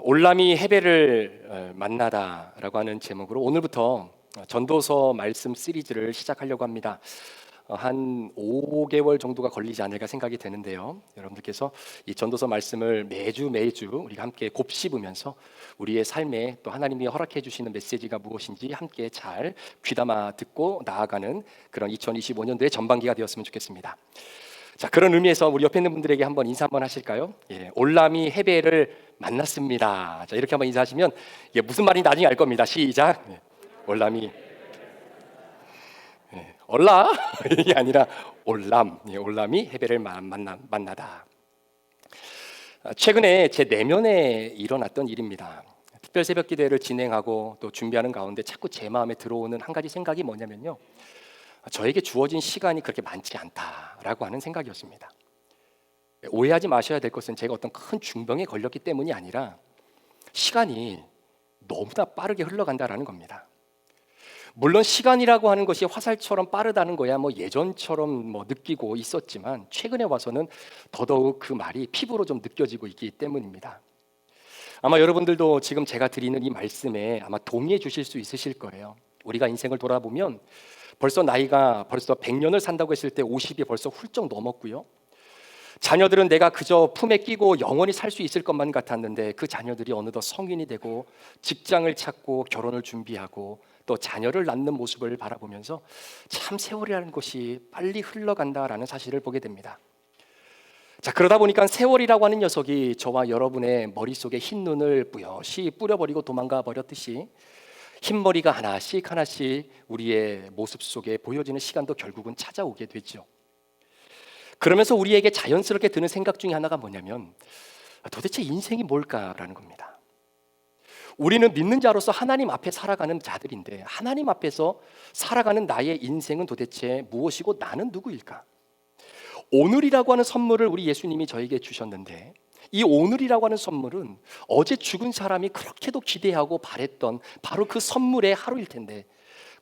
올람이 헤벨을 만나다라고 하는 제목으로 오늘부터 전도서 말씀 시리즈를 시작하려고 합니다. 한 5개월 정도가 걸리지 않을까 생각이 되는데요. 여러분들께서 이 전도서 말씀을 매주 우리가 함께 곱씹으면서 우리의 삶에 또 하나님이 허락해 주시는 메시지가 무엇인지 함께 잘 귀담아 듣고 나아가는 그런 2025년도의 전반기가 되었으면 좋겠습니다. 자, 그런 의미에서 우리 옆에 있는 분들에게 한번 인사 한번 하실까요? 올람이 헤벨을 만났습니다. 자, 이렇게 한번 인사하시면 이게 무슨 말인지 나중에 알 겁니다. 시작. 올람이 올라 이게 아니라 올람이 헤벨을 만나다. 최근에 제 내면에 일어났던 일입니다. 특별 새벽 기도회를 진행하고 또 준비하는 가운데 자꾸 제 마음에 들어오는 한 가지 생각이 뭐냐면요, 저에게 주어진 시간이 그렇게 많지 않다라고 하는 생각이었습니다. 오해하지 마셔야 될 것은 제가 어떤 큰 중병에 걸렸기 때문이 아니라 시간이 너무나 빠르게 흘러간다라는 겁니다. 물론 시간이라고 하는 것이 화살처럼 빠르다는 거야 예전처럼 느끼고 있었지만 최근에 와서는 더더욱 그 말이 피부로 좀 느껴지고 있기 때문입니다. 아마 여러분들도 지금 제가 드리는 이 말씀에 아마 동의해 주실 수 있으실 거예요. 우리가 인생을 돌아보면 나이가 벌써 100년을 산다고 했을 때 50이 벌써 훌쩍 넘었고요. 자녀들은 내가 그저 품에 끼고 영원히 살 수 있을 것만 같았는데 그 자녀들이 어느덧 성인이 되고 직장을 찾고 결혼을 준비하고 또 자녀를 낳는 모습을 바라보면서 참 세월이라는 것이 빨리 흘러간다라는 사실을 보게 됩니다. 자, 그러다 보니까 세월이라고 하는 녀석이 저와 여러분의 머릿속에 흰 눈을 뿌옇이 뿌려버리고 도망가 버렸듯이 흰머리가 하나씩 우리의 모습 속에 보여지는 시간도 결국은 찾아오게 되죠. 그러면서 우리에게 자연스럽게 드는 생각 중에 하나가 뭐냐면 도대체 인생이 뭘까라는 겁니다. 우리는 믿는 자로서 하나님 앞에 살아가는 자들인데 하나님 앞에서 살아가는 나의 인생은 도대체 무엇이고 나는 누구일까? 오늘이라고 하는 선물을 우리 예수님이 저에게 주셨는데 이 오늘이라고 하는 선물은 어제 죽은 사람이 그렇게도 기대하고 바랬던 바로 그 선물의 하루일 텐데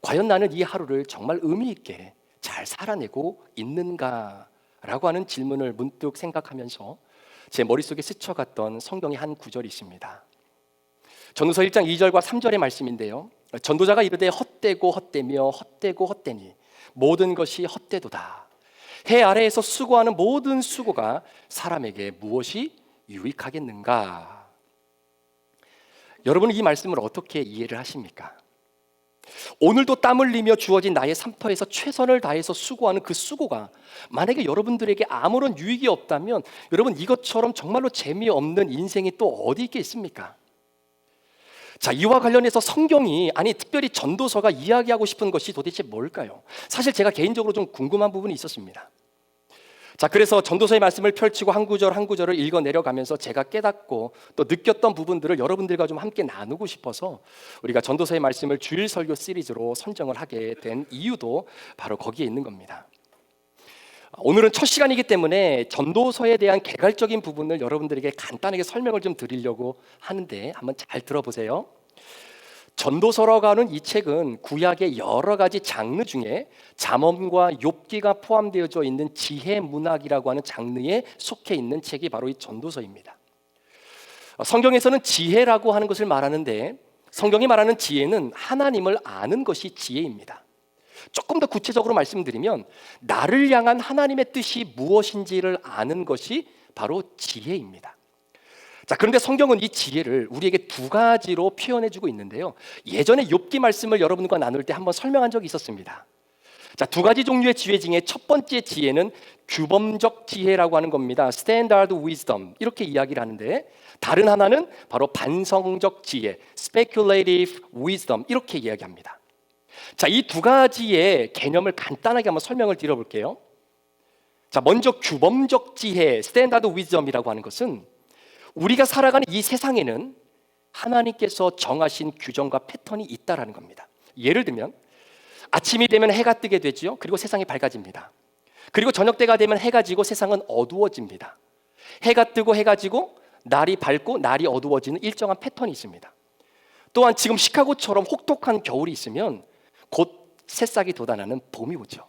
과연 나는 이 하루를 정말 의미 있게 잘 살아내고 있는가라고 하는 질문을 문득 생각하면서 제 머릿속에 스쳐갔던 성경의 한 구절이 있습니다. 전도서 1장 2절과 3절의 말씀인데요, 전도자가 이르되 헛되고 헛되며 헛되고 헛되니 모든 것이 헛되도다. 해 아래에서 수고하는 모든 수고가 사람에게 무엇이 유익하겠는가? 여러분은 이 말씀을 어떻게 이해를 하십니까? 오늘도 땀 흘리며 주어진 나의 삶터에서 최선을 다해서 수고하는 그 수고가 만약에 여러분들에게 아무런 유익이 없다면 여러분 이것처럼 정말로 재미없는 인생이 또 어디 있겠습니까? 자, 이와 관련해서 성경이 특별히 전도서가 이야기하고 싶은 것이 도대체 뭘까요? 사실 제가 개인적으로 좀 궁금한 부분이 있었습니다. 자, 그래서 전도서의 말씀을 펼치고 한 구절 한 구절을 읽어 내려가면서 제가 깨닫고 또 느꼈던 부분들을 여러분들과 좀 함께 나누고 싶어서 우리가 전도서의 말씀을 주일 설교 시리즈로 선정을 하게 된 이유도 바로 거기에 있는 겁니다. 오늘은 첫 시간이기 때문에 전도서에 대한 개괄적인 부분을 여러분들에게 간단하게 설명을 좀 드리려고 하는데 한번 잘 들어보세요. 전도서라고 하는 이 책은 구약의 여러 가지 장르 중에 잠언과 욥기가 포함되어져 있는 지혜 문학이라고 하는 장르에 속해 있는 책이 바로 이 전도서입니다. 성경에서는 지혜라고 하는 것을 말하는데 성경이 말하는 지혜는 하나님을 아는 것이 지혜입니다. 조금 더 구체적으로 말씀드리면 나를 향한 하나님의 뜻이 무엇인지를 아는 것이 바로 지혜입니다. 자, 그런데 성경은 이 지혜를 우리에게 두 가지로 표현해주고 있는데요, 예전에 욥기 말씀을 여러분과 나눌 때 한번 설명한 적이 있었습니다. 자, 두 가지 종류의 지혜 중에 첫 번째 지혜는 규범적 지혜라고 하는 겁니다. Standard wisdom 이렇게 이야기를 하는데 다른 하나는 바로 반성적 지혜 Speculative wisdom 이렇게 이야기합니다. 자, 이 두 가지의 개념을 간단하게 한번 설명을 드려볼게요. 자, 먼저 규범적 지혜 Standard wisdom이라고 하는 것은 우리가 살아가는 이 세상에는 하나님께서 정하신 규정과 패턴이 있다라는 겁니다. 예를 들면 아침이 되면 해가 뜨게 되죠. 그리고 세상이 밝아집니다. 그리고 저녁 때가 되면 해가 지고 세상은 어두워집니다. 해가 뜨고 해가 지고 날이 밝고 날이 어두워지는 일정한 패턴이 있습니다. 또한 지금 시카고처럼 혹독한 겨울이 있으면 곧 새싹이 돋아나는 봄이 오죠.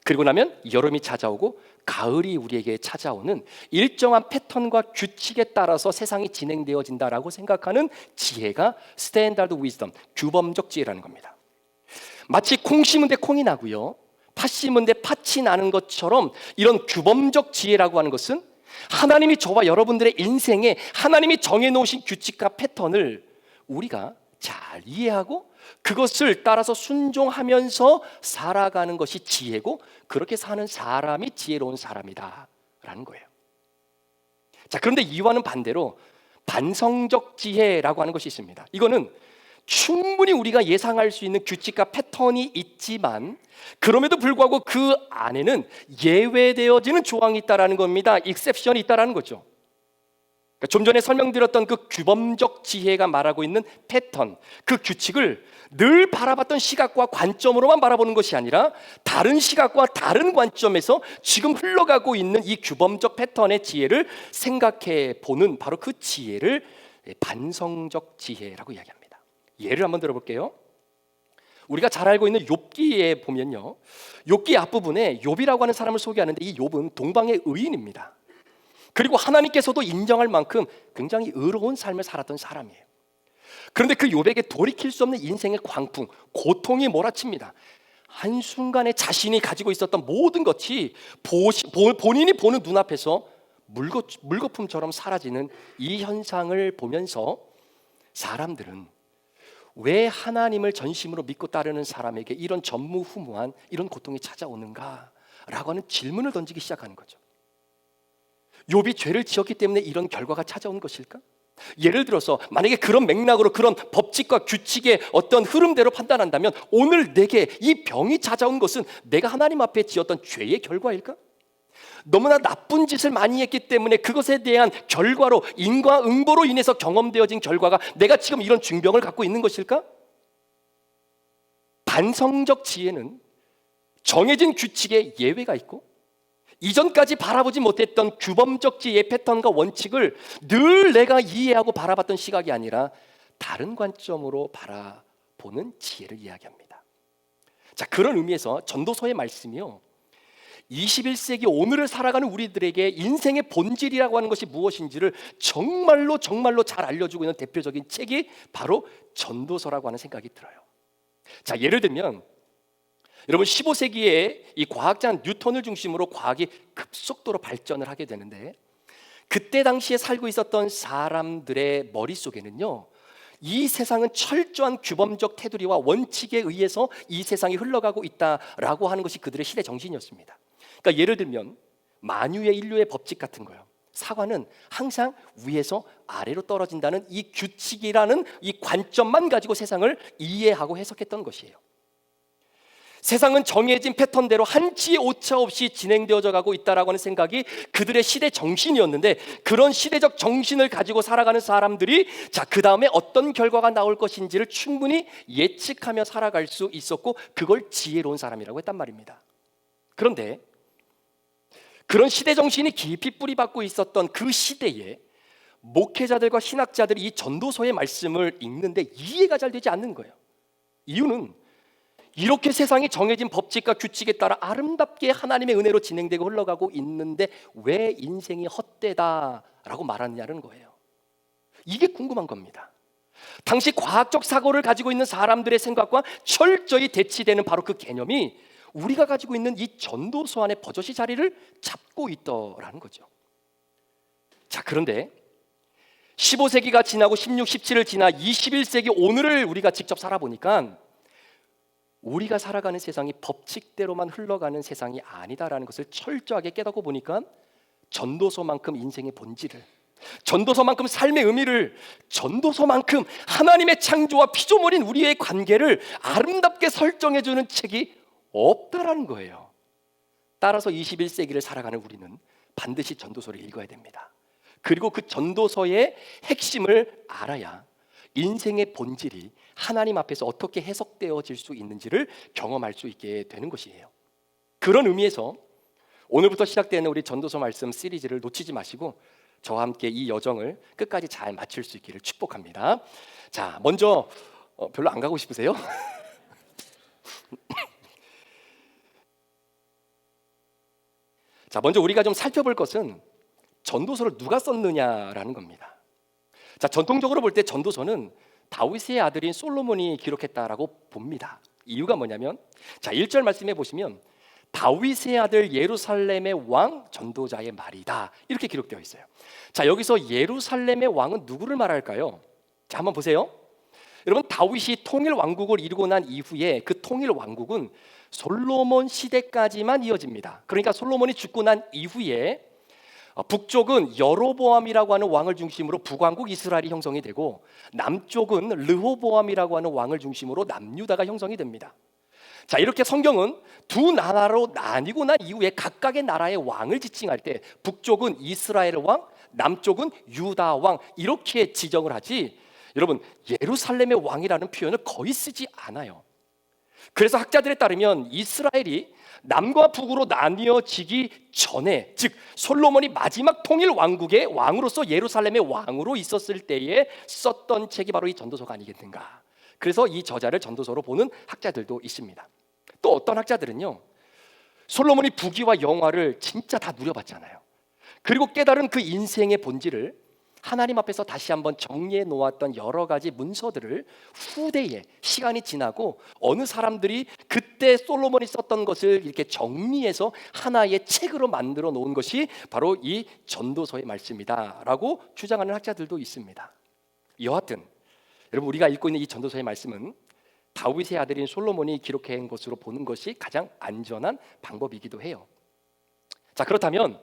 그리고 나면 여름이 찾아오고 가을이 우리에게 찾아오는 일정한 패턴과 규칙에 따라서 세상이 진행되어진다라고 생각하는 지혜가 스탠다드 위즈덤, 규범적 지혜라는 겁니다. 마치 콩 심은 데 콩이 나고요, 팥 심은 데 팥이 나는 것처럼 이런 규범적 지혜라고 하는 것은 하나님이 저와 여러분들의 인생에 하나님이 정해놓으신 규칙과 패턴을 우리가 잘 이해하고 그것을 따라서 순종하면서 살아가는 것이 지혜고, 그렇게 사는 사람이 지혜로운 사람이다 라는 거예요. 자, 그런데 이와는 반대로 반성적 지혜라고 하는 것이 있습니다. 이거는 충분히 우리가 예상할 수 있는 규칙과 패턴이 있지만 그럼에도 불구하고 그 안에는 예외되어지는 조항이 있다라는 겁니다. 익셉션이 있다라는 거죠. 그러니까 좀 전에 설명드렸던 그 규범적 지혜가 말하고 있는 패턴, 그 규칙을 늘 바라봤던 시각과 관점으로만 바라보는 것이 아니라 다른 시각과 다른 관점에서 지금 흘러가고 있는 이 규범적 패턴의 지혜를 생각해 보는, 바로 그 지혜를 반성적 지혜라고 이야기합니다. 예를 한번 들어볼게요. 우리가 잘 알고 있는 욥기에 보면요, 욥기 앞부분에 욥이라고 하는 사람을 소개하는데 이 욥은 동방의 의인입니다. 그리고 하나님께서도 인정할 만큼 굉장히 의로운 삶을 살았던 사람이에요. 그런데 그 욥에게 돌이킬 수 없는 인생의 광풍, 고통이 몰아칩니다. 한순간에 자신이 가지고 있었던 모든 것이 본인이 보는 눈앞에서 물거품처럼 사라지는 이 현상을 보면서 사람들은 왜 하나님을 전심으로 믿고 따르는 사람에게 이런 전무후무한 이런 고통이 찾아오는가 라고 하는 질문을 던지기 시작하는 거죠. 욥이 죄를 지었기 때문에 이런 결과가 찾아온 것일까? 예를 들어서 만약에 그런 맥락으로 그런 법칙과 규칙의 어떤 흐름대로 판단한다면 오늘 내게 이 병이 찾아온 것은 내가 하나님 앞에 지었던 죄의 결과일까? 너무나 나쁜 짓을 많이 했기 때문에 그것에 대한 결과로 인과응보로 인해서 경험되어진 결과가 내가 지금 이런 중병을 갖고 있는 것일까? 반성적 지혜는 정해진 규칙에 예외가 있고 이전까지 바라보지 못했던 규범적 지혜의 패턴과 원칙을 늘 내가 이해하고 바라봤던 시각이 아니라 다른 관점으로 바라보는 지혜를 이야기합니다. 자, 그런 의미에서 전도서의 말씀이요, 21세기 오늘을 살아가는 우리들에게 인생의 본질이라고 하는 것이 무엇인지를 정말로 잘 알려주고 있는 대표적인 책이 바로 전도서라고 하는 생각이 들어요. 자, 예를 들면 여러분 15세기에 이 과학자 뉴턴을 중심으로 과학이 급속도로 발전을 하게 되는데 그때 당시에 살고 있었던 사람들의 머릿속에는요, 이 세상은 철저한 규범적 테두리와 원칙에 의해서 이 세상이 흘러가고 있다라고 하는 것이 그들의 시대 정신이었습니다. 그러니까 예를 들면 만유의 인류의 법칙 같은 거요, 사과는 항상 위에서 아래로 떨어진다는 이 규칙이라는 이 관점만 가지고 세상을 이해하고 해석했던 것이에요. 세상은 정해진 패턴대로 한치의 오차 없이 진행되어져 가고 있다라고 하는 생각이 그들의 시대 정신이었는데 그런 시대적 정신을 가지고 살아가는 사람들이 자, 그 다음에 어떤 결과가 나올 것인지를 충분히 예측하며 살아갈 수 있었고 그걸 지혜로운 사람이라고 했단 말입니다. 그런데 그런 시대 정신이 깊이 뿌리박고 있었던 그 시대에 목회자들과 신학자들이 이 전도서의 말씀을 읽는데 이해가 잘 되지 않는 거예요. 이유는 이렇게 세상이 정해진 법칙과 규칙에 따라 아름답게 하나님의 은혜로 진행되고 흘러가고 있는데 왜 인생이 헛되다라고 말하느냐는 거예요. 이게 궁금한 겁니다. 당시 과학적 사고를 가지고 있는 사람들의 생각과 철저히 대치되는 바로 그 개념이 우리가 가지고 있는 이 전도서 안에 버젓이 자리를 잡고 있더라는 거죠. 자, 그런데 15세기가 지나고 16, 17을 지나 21세기 오늘을 우리가 직접 살아보니까 우리가 살아가는 세상이 법칙대로만 흘러가는 세상이 아니다라는 것을 철저하게 깨닫고 보니까 전도서만큼 인생의 본질을, 전도서만큼 삶의 의미를, 전도서만큼 하나님의 창조와 피조물인 우리의 관계를 아름답게 설정해주는 책이 없다라는 거예요. 따라서 21세기를 살아가는 우리는 반드시 전도서를 읽어야 됩니다. 그리고 그 전도서의 핵심을 알아야 인생의 본질이 하나님 앞에서 어떻게 해석되어질 수 있는지를 경험할 수 있게 되는 것이에요. 그런 의미에서 오늘부터 시작되는 우리 전도서 말씀 시리즈를 놓치지 마시고 저와 함께 이 여정을 끝까지 잘 마칠 수 있기를 축복합니다. 자, 먼저 별로 안 가고 싶으세요? 자, 먼저 우리가 좀 살펴볼 것은 전도서를 누가 썼느냐라는 겁니다. 자, 전통적으로 볼 때 전도서는 다윗의 아들인 솔로몬이 기록했다라고 봅니다. 이유가 뭐냐면, 자, 1절 말씀해 보시면 다윗의 아들 예루살렘의 왕 전도자의 말이다, 이렇게 기록되어 있어요. 자, 여기서 예루살렘의 왕은 누구를 말할까요? 자, 한번 보세요. 여러분, 다윗이 통일 왕국을 이루고 난 이후에 그 통일 왕국은 솔로몬 시대까지만 이어집니다. 그러니까 솔로몬이 죽고 난 이후에 북쪽은 여로보암이라고 하는 왕을 중심으로 북왕국 이스라엘이 형성이 되고, 남쪽은 르호보암이라고 하는 왕을 중심으로 남유다가 형성이 됩니다. 자, 이렇게 성경은 두 나라로 나뉘고 난 이후에 각각의 나라의 왕을 지칭할 때 북쪽은 이스라엘 왕, 남쪽은 유다 왕, 이렇게 지정을 하지, 여러분, 예루살렘의 왕이라는 표현을 거의 쓰지 않아요. 그래서 학자들에 따르면 이스라엘이 남과 북으로 나뉘어지기 전에, 즉 솔로몬이 마지막 통일 왕국의 왕으로서 예루살렘의 왕으로 있었을 때에 썼던 책이 바로 이 전도서가 아니겠는가. 그래서 이 저자를 전도서로 보는 학자들도 있습니다. 또 어떤 학자들은요, 솔로몬이 부귀와 영화를 진짜 다 누려봤잖아요. 그리고 깨달은 그 인생의 본질을 하나님 앞에서 다시 한번 정리해 놓았던 여러 가지 문서들을 후대에 시간이 지나고 어느 사람들이 그때 솔로몬이 썼던 것을 이렇게 정리해서 하나의 책으로 만들어 놓은 것이 바로 이 전도서의 말씀이다라고 주장하는 학자들도 있습니다. 여하튼 여러분, 우리가 읽고 있는 이 전도서의 말씀은 다윗의 아들인 솔로몬이 기록한 것으로 보는 것이 가장 안전한 방법이기도 해요. 자, 그렇다면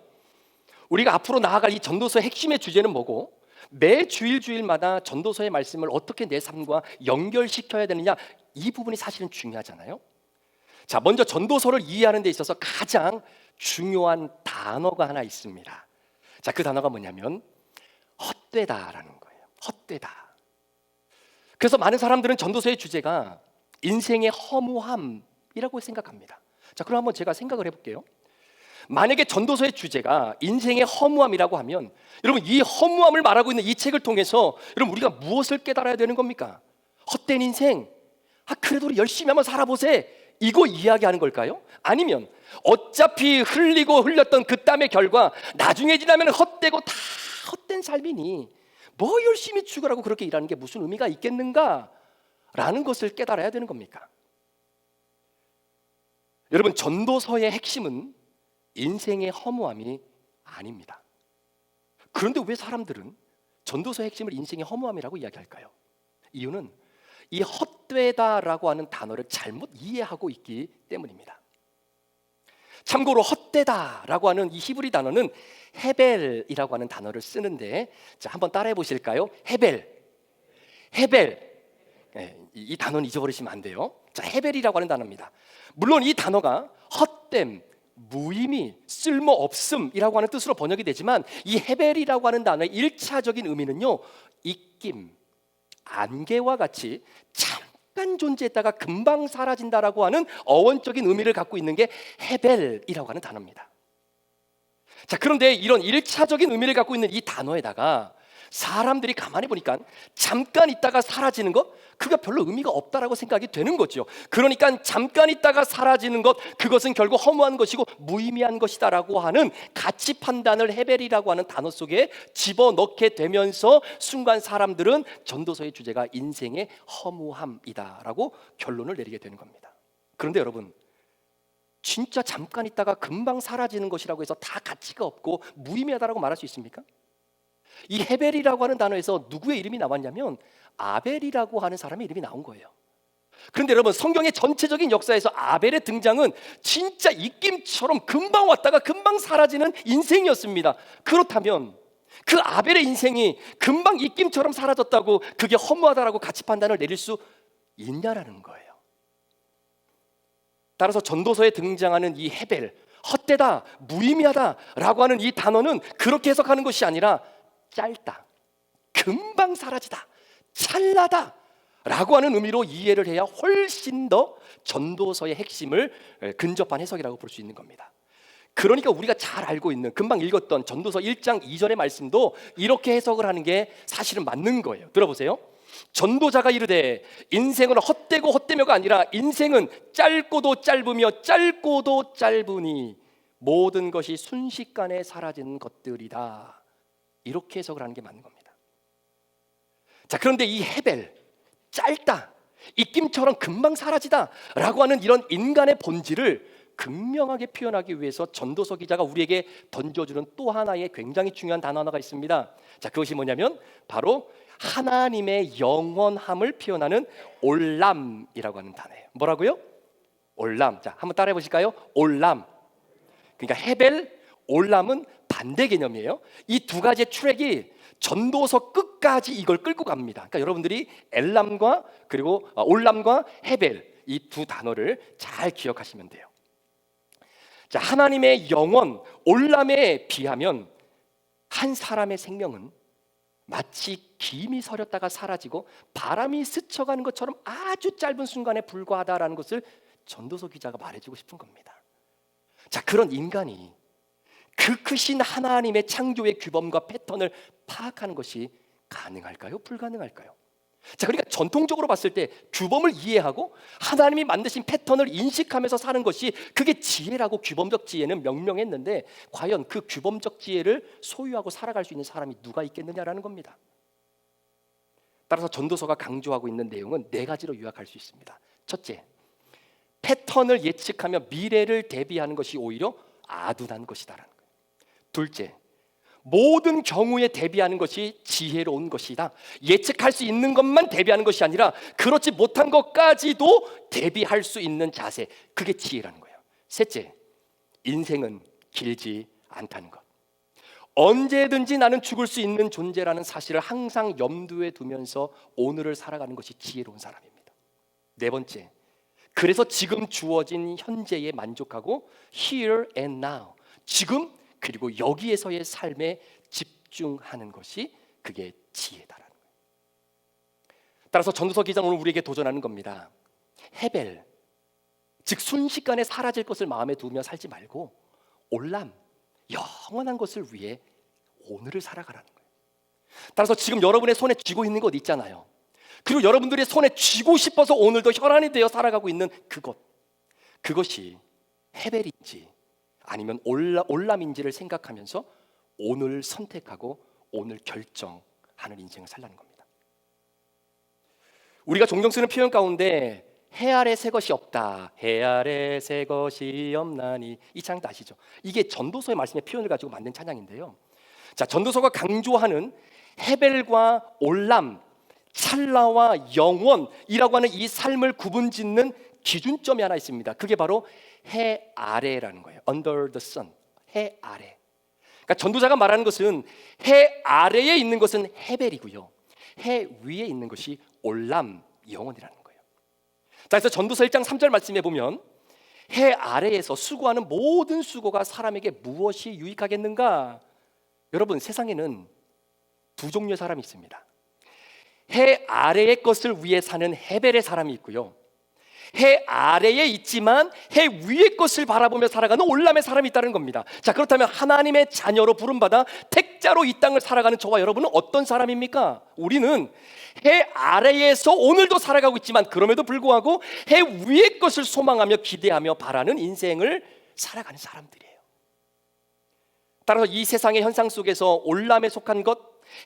우리가 앞으로 나아갈 이 전도서의 핵심의 주제는 뭐고, 매 주일마다 전도서의 말씀을 어떻게 내 삶과 연결시켜야 되느냐, 이 부분이 사실은 중요하잖아요. 자, 먼저 전도서를 이해하는 데 있어서 가장 중요한 단어가 하나 있습니다. 자, 그 단어가 뭐냐면 헛되다라는 거예요. 헛되다. 그래서 많은 사람들은 전도서의 주제가 인생의 허무함이라고 생각합니다. 자, 그럼 한번 제가 생각을 해볼게요. 만약에 전도서의 주제가 인생의 허무함이라고 하면, 여러분, 이 허무함을 말하고 있는 이 책을 통해서 여러분, 우리가 무엇을 깨달아야 되는 겁니까? 헛된 인생, 그래도 열심히 한번 살아보세, 이거 이야기하는 걸까요? 아니면 어차피 흘리고 흘렸던 그 땀의 결과 나중에 지나면 헛되고 다 헛된 삶이니 뭐 열심히 죽으라고 그렇게 일하는 게 무슨 의미가 있겠는가? 라는 것을 깨달아야 되는 겁니까? 여러분, 전도서의 핵심은 인생의 허무함이 아닙니다. 그런데 왜 사람들은 전도서의 핵심을 인생의 허무함이라고 이야기할까요? 이유는 이 헛되다라고 하는 단어를 잘못 이해하고 있기 때문입니다. 참고로 헛되다라고 하는 이 히브리 단어는 헤벨이라고 하는 단어를 쓰는데, 자, 한번 따라해 보실까요? 헤벨. 네, 이 단어는 잊어버리시면 안 돼요. 자, 헤벨이라고 하는 단어입니다. 물론 이 단어가 헛됨, 무의미, 쓸모없음이라고 하는 뜻으로 번역이 되지만, 이 헤벨이라고 하는 단어의 1차적인 의미는요, 입김, 안개와 같이 잠깐 존재했다가 금방 사라진다라고 하는 어원적인 의미를 갖고 있는 게 헤벨이라고 하는 단어입니다. 자, 그런데 이런 1차적인 의미를 갖고 있는 이 단어에다가 사람들이 가만히 보니까 잠깐 있다가 사라지는 것, 그게 별로 의미가 없다라고 생각이 되는 거죠. 그러니까 잠깐 있다가 사라지는 것, 그것은 결국 허무한 것이고 무의미한 것이다라고 하는 가치 판단을 헤벨이라고 하는 단어 속에 집어넣게 되면서 순간 사람들은 전도서의 주제가 인생의 허무함이다라고 결론을 내리게 되는 겁니다. 그런데 여러분, 진짜 잠깐 있다가 금방 사라지는 것이라고 해서 다 가치가 없고 무의미하다라고 말할 수 있습니까? 이 헤벨이라고 하는 단어에서 누구의 이름이 나왔냐면 아벨이라고 하는 사람의 이름이 나온 거예요. 그런데 여러분, 성경의 전체적인 역사에서 아벨의 등장은 진짜 입김처럼 금방 왔다가 금방 사라지는 인생이었습니다. 그렇다면 그 아벨의 인생이 금방 입김처럼 사라졌다고 그게 허무하다라고 가치 판단을 내릴 수 있냐라는 거예요. 따라서 전도서에 등장하는 이 헤벨, 헛되다, 무의미하다라고 하는 이 단어는 그렇게 해석하는 것이 아니라 짧다, 금방 사라지다, 찰나다 라고 하는 의미로 이해를 해야 훨씬 더 전도서의 핵심을 근접한 해석이라고 볼 수 있는 겁니다. 그러니까 우리가 잘 알고 있는, 금방 읽었던 전도서 1장 2절의 말씀도 이렇게 해석을 하는 게 사실은 맞는 거예요. 들어보세요. 전도자가 이르되 인생은 헛되고 헛되며가 아니라 인생은 짧고도 짧으며 짧고도 짧으니 모든 것이 순식간에 사라지는 것들이다. 이렇게 해석을 하는 게 맞는 겁니다. 자, 그런데 이 헤벨, 짧다, 입김처럼 금방 사라지다 라고 하는 이런 인간의 본질을 극명하게 표현하기 위해서 전도서 기자가 우리에게 던져주는 또 하나의 굉장히 중요한 단어 하나가 있습니다. 자, 그것이 뭐냐면 바로 하나님의 영원함을 표현하는 올람이라고 하는 단어예요. 뭐라고요? 올람. 자, 한번 따라해 보실까요? 올람. 그러니까 헤벨, 올람은 반대 개념이에요. 이 두 가지의 트랙이 전도서 끝까지 이걸 끌고 갑니다. 그러니까 여러분들이 엘람과 그리고 올람과 헤벨, 이 두 단어를 잘 기억하시면 돼요. 자, 하나님의 영원, 올람에 비하면 한 사람의 생명은 마치 김이 서렸다가 사라지고 바람이 스쳐가는 것처럼 아주 짧은 순간에 불과하다라는 것을 전도서 기자가 말해주고 싶은 겁니다. 자, 그런 인간이 그 크신 하나님의 창조의 규범과 패턴을 파악하는 것이 가능할까요? 불가능할까요? 자, 그러니까 전통적으로 봤을 때 규범을 이해하고 하나님이 만드신 패턴을 인식하면서 사는 것이 그게 지혜라고, 규범적 지혜는 명명했는데 과연 그 규범적 지혜를 소유하고 살아갈 수 있는 사람이 누가 있겠느냐라는 겁니다. 따라서 전도서가 강조하고 있는 내용은 네 가지로 요약할 수 있습니다. 첫째, 패턴을 예측하며 미래를 대비하는 것이 오히려 아둔한 것이다라는 거예요. 둘째, 모든 경우에 대비하는 것이 지혜로운 것이다. 예측할 수 있는 것만 대비하는 것이 아니라 그렇지 못한 것까지도 대비할 수 있는 자세, 그게 지혜라는 거예요. 셋째, 인생은 길지 않다는 것. 언제든지 나는 죽을 수 있는 존재라는 사실을 항상 염두에 두면서 오늘을 살아가는 것이 지혜로운 사람입니다. 네 번째, 그래서 지금 주어진 현재에 만족하고 here and now, 지금 그리고 여기에서의 삶에 집중하는 것이 그게 지혜다라는 거예요. 따라서 전도서 기자는 오늘 우리에게 도전하는 겁니다. 헤벨, 즉 순식간에 사라질 것을 마음에 두며 살지 말고 올람, 영원한 것을 위해 오늘을 살아가라는 거예요. 따라서 지금 여러분의 손에 쥐고 있는 것 있잖아요. 그리고 여러분들의 손에 쥐고 싶어서 오늘도 혈안이 되어 살아가고 있는 그것, 그것이 헤벨인지 아니면 올람인지를 생각하면서 오늘 선택하고 오늘 결정하는 인생을 살라는 겁니다. 우리가 종종 쓰는 표현 가운데 해 아래 새 것이 없다, 해 아래 새 것이 없나니, 이 찬양도 아시죠? 이게 전도서의 말씀의 표현을 가지고 만든 찬양인데요. 자, 전도서가 강조하는 헤벨과 올람, 찰나와 영원이라고 하는 이 삶을 구분짓는 기준점이 하나 있습니다. 그게 바로 해 아래라는 거예요. Under the sun, 해 아래. 그러니까 전도자가 말하는 것은 해 아래에 있는 것은 헤벨이고요, 해 위에 있는 것이 올람, 영원이라는 거예요. 자, 그래서 전도서 1장 3절 말씀에 보면 해 아래에서 수고하는 모든 수고가 사람에게 무엇이 유익하겠는가? 여러분, 세상에는 두 종류의 사람이 있습니다. 해 아래의 것을 위해 사는 헤벨의 사람이 있고요, 해 아래에 있지만 해 위의 것을 바라보며 살아가는 올람의 사람이 있다는 겁니다. 자, 그렇다면 하나님의 자녀로 부름받아 택자로 이 땅을 살아가는 저와 여러분은 어떤 사람입니까? 우리는 해 아래에서 오늘도 살아가고 있지만 그럼에도 불구하고 해 위의 것을 소망하며 기대하며 바라는 인생을 살아가는 사람들이에요. 따라서 이 세상의 현상 속에서 올람에 속한 것,